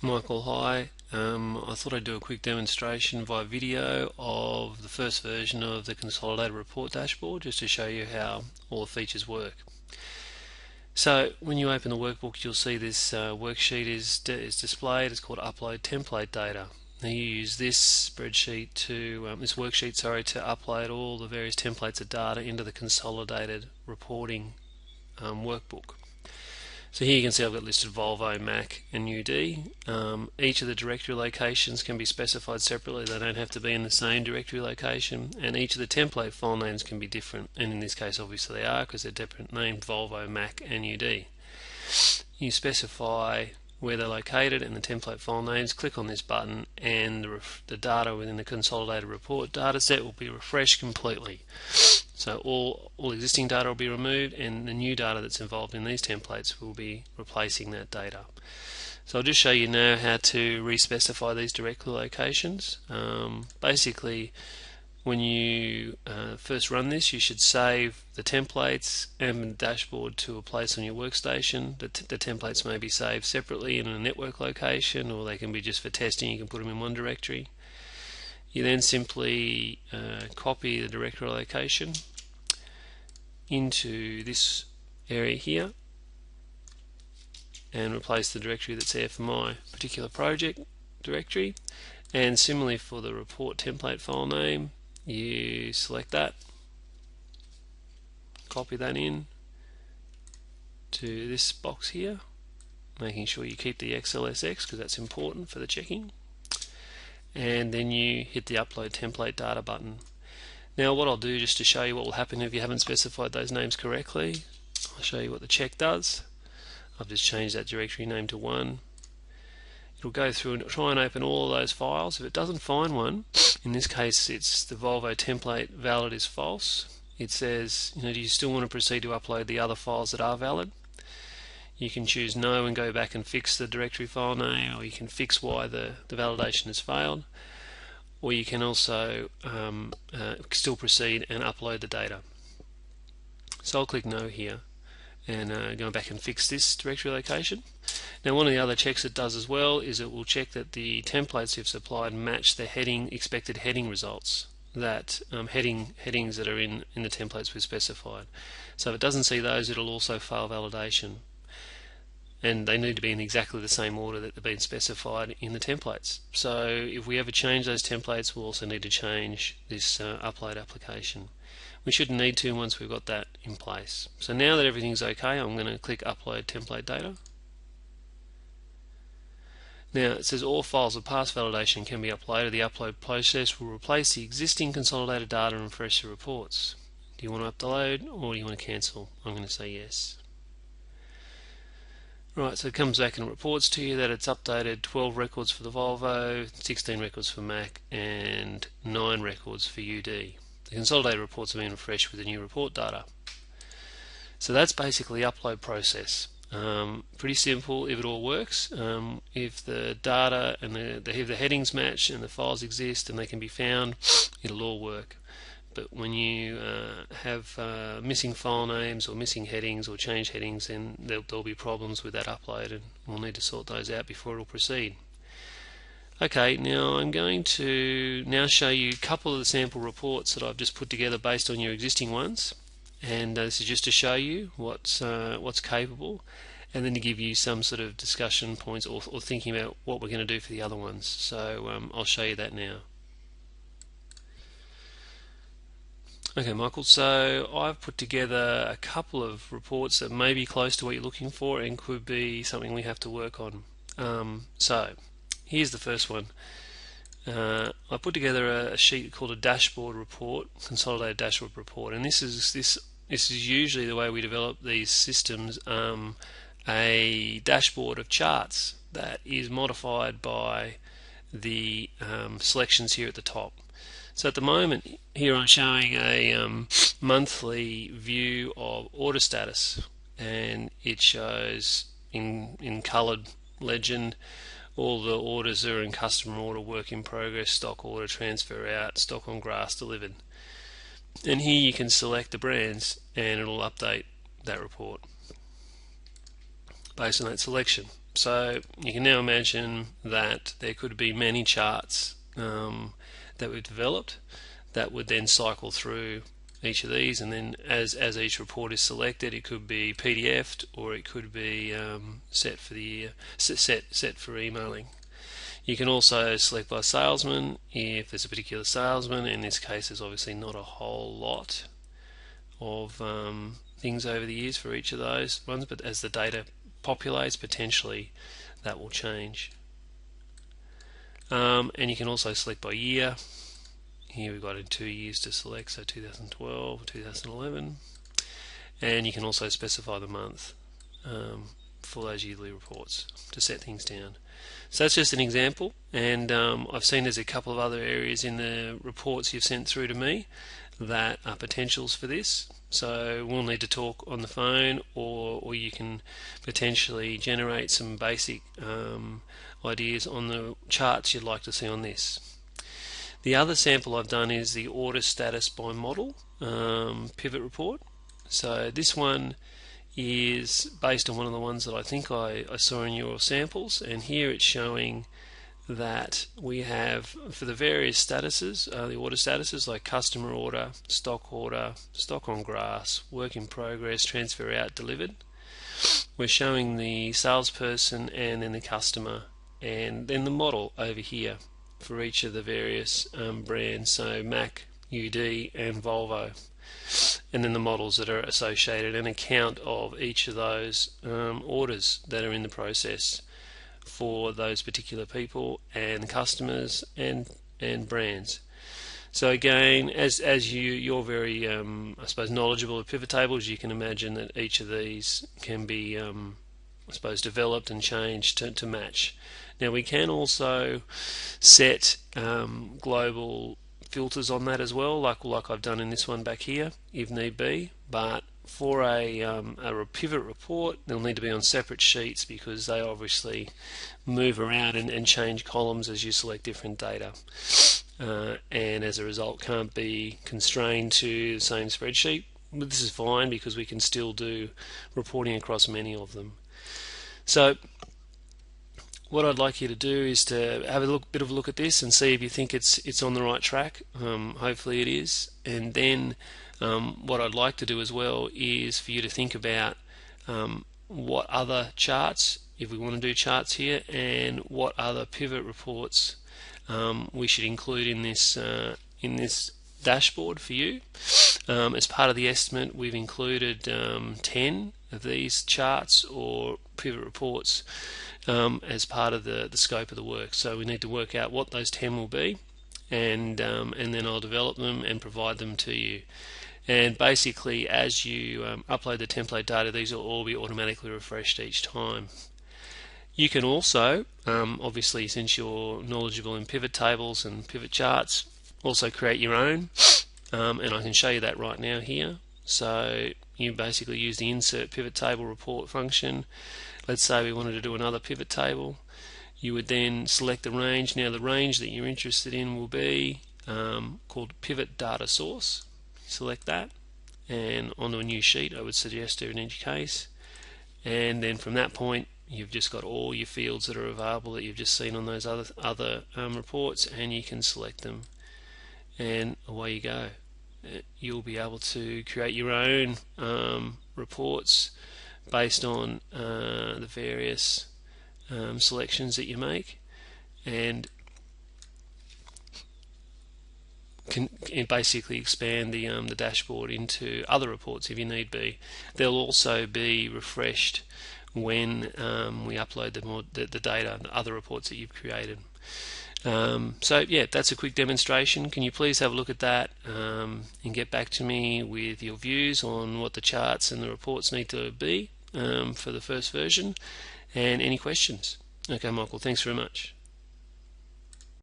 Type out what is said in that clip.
Michael, hi. I thought I'd do a quick demonstration via video of the first version of the Consolidated Report Dashboard just to show you how all the features work. So when you open the workbook, you'll see this worksheet is displayed. It's called Upload Template Data. Now you use this spreadsheet to this worksheet, to upload all the various templates of data into the Consolidated Reporting workbook. So here you can see I've got listed Volvo, Mac and UD. Each of the directory locations can be specified separately. They don't have to be in the same directory location, and each of the template file names can be different, and in this case obviously they are because they're different named Volvo, Mac and UD. You specify where they're located and the template file names, click on this button, and the data within the Consolidated Report dataset will be refreshed completely. So all existing data will be removed, and the new data that's involved in these templates will be replacing that data. So I'll just show you now how to re-specify these directory locations. Basically, when you first run this, you should save the templates and the dashboard to a place on your workstation. The templates may be saved separately in a network location, or they can be just for testing. You can put them in one directory. You then simply copy the directory location into this area here and replace the directory that's there for my particular project directory. And similarly for the report template file name, you select that, copy that in to this box here, making sure you keep the XLSX because that's important for the checking, and then you hit the upload template data button. Now what I'll do, just to show you what will happen if you haven't specified those names correctly, I'll show you what the check does. I've just changed that directory name to 1. It'll go through and try and open all of those files. If it doesn't find one, in this case it's the Volvo template valid is false. It says, do you still want to proceed to upload the other files that are valid? You can choose no and go back and fix the directory file name, or you can fix why the validation has failed, or you can also still proceed and upload the data. So I'll click no here and go back and fix this directory location. Now one of the other checks it does as well is it will check that the templates you've supplied match the expected heading results, that headings that are in the templates we've specified. So if it doesn't see those, it'll also fail validation. And they need to be in exactly the same order that they've been specified in the templates. So if we ever change those templates, we'll also need to change this upload application. We shouldn't need to once we've got that in place. So now that everything's okay, I'm going to click Upload Template Data. Now it says all files of past validation can be uploaded. The upload process will replace the existing consolidated data and refresh the reports. Do you want to upload or do you want to cancel? I'm going to say yes. Right, so it comes back and reports to you that it's updated 12 records for the Volvo, 16 records for Mac and 9 records for UD. The consolidated reports have been refreshed with the new report data. So that's basically the upload process. Pretty simple if it all works. If the data and the headings match and the files exist and they can be found, it'll all work. But when you have missing file names or missing headings or change headings, then there'll be problems with that upload, and we'll need to sort those out before it'll proceed. Okay, now I'm going to show you a couple of the sample reports that I've just put together based on your existing ones, and this is just to show you what's capable, and then to give you some sort of discussion points or thinking about what we're going to do for the other ones. So I'll show you that now. Okay, Michael, so I've put together a couple of reports that may be close to what you're looking for and could be something we have to work on. So here's the first one. I put together a sheet called a dashboard report, consolidated dashboard report, and this is usually the way we develop these systems, a dashboard of charts that is modified by the selections here at the top. So at the moment here I'm showing a monthly view of order status, and it shows in coloured legend all the orders are in customer order, work in progress, stock order, transfer out, stock on grass delivered. And here you can select the brands and it'll update that report based on that selection. So you can now imagine that there could be many charts that we've developed that would then cycle through each of these, and then as each report is selected, it could be PDF'd or it could be set for emailing. You can also select by salesman if there's a particular salesman. In this case, there's obviously not a whole lot of things over the years for each of those ones, but as the data populates, potentially that will change. And you can also select by year. Here we've got in 2 years to select, so 2012, 2011, and you can also specify the month for those yearly reports to set things down. So that's just an example, and I've seen there's a couple of other areas in the reports you've sent through to me that are potentials for this. So we'll need to talk on the phone, or you can potentially generate some basic ideas on the charts you'd like to see on this. The other sample I've done is the order status by model pivot report. So this one is based on one of the ones that I think I saw in your samples, and here it's showing that we have, for the various statuses, the order statuses like customer order, stock on grass, work in progress, transfer out, delivered. We're showing the salesperson and then the customer, and then the model over here for each of the various brands, so Mac, UD and Volvo, and then the models that are associated, and a count of each of those orders that are in the process for those particular people and customers and brands. So again, as you're very I suppose knowledgeable of pivot tables, you can imagine that each of these can be I suppose developed and changed to match. Now we can also set global filters on that as well, like I've done in this one back here, if need be. But for a pivot report, they'll need to be on separate sheets because they obviously move around and change columns as you select different data, and as a result can't be constrained to the same spreadsheet. But this is fine because we can still do reporting across many of them. So what I'd like you to do is to have a bit of a look at this and see if you think it's on the right track. Hopefully it is. And then what I'd like to do as well is for you to think about what other charts, if we want to do charts here, and what other pivot reports we should include in this dashboard for you. As part of the estimate, we've included 10 of these charts or pivot reports as part of the scope of the work. So we need to work out what those 10 will be, and then I'll develop them and provide them to you. And basically, as you upload the template data, these will all be automatically refreshed each time. You can also, obviously, since you're knowledgeable in pivot tables and pivot charts, also create your own, and I can show you that right now here. So you basically use the insert pivot table report function. Let's say we wanted to do another pivot table. You would then select the range. Now the range that you're interested in will be called pivot data source. Select that, and onto a new sheet I would suggest in each case, and then from that point you've just got all your fields that are available that you've just seen on those other reports, and you can select them, and away you go. You'll be able to create your own reports based on the various selections that you make, and can basically expand the dashboard into other reports if you need be. They'll also be refreshed when we upload the data, the other reports that you've created. So yeah, that's a quick demonstration. Can you please have a look at that and get back to me with your views on what the charts and the reports need to be for the first version, and any questions. Okay, Michael, thanks very much.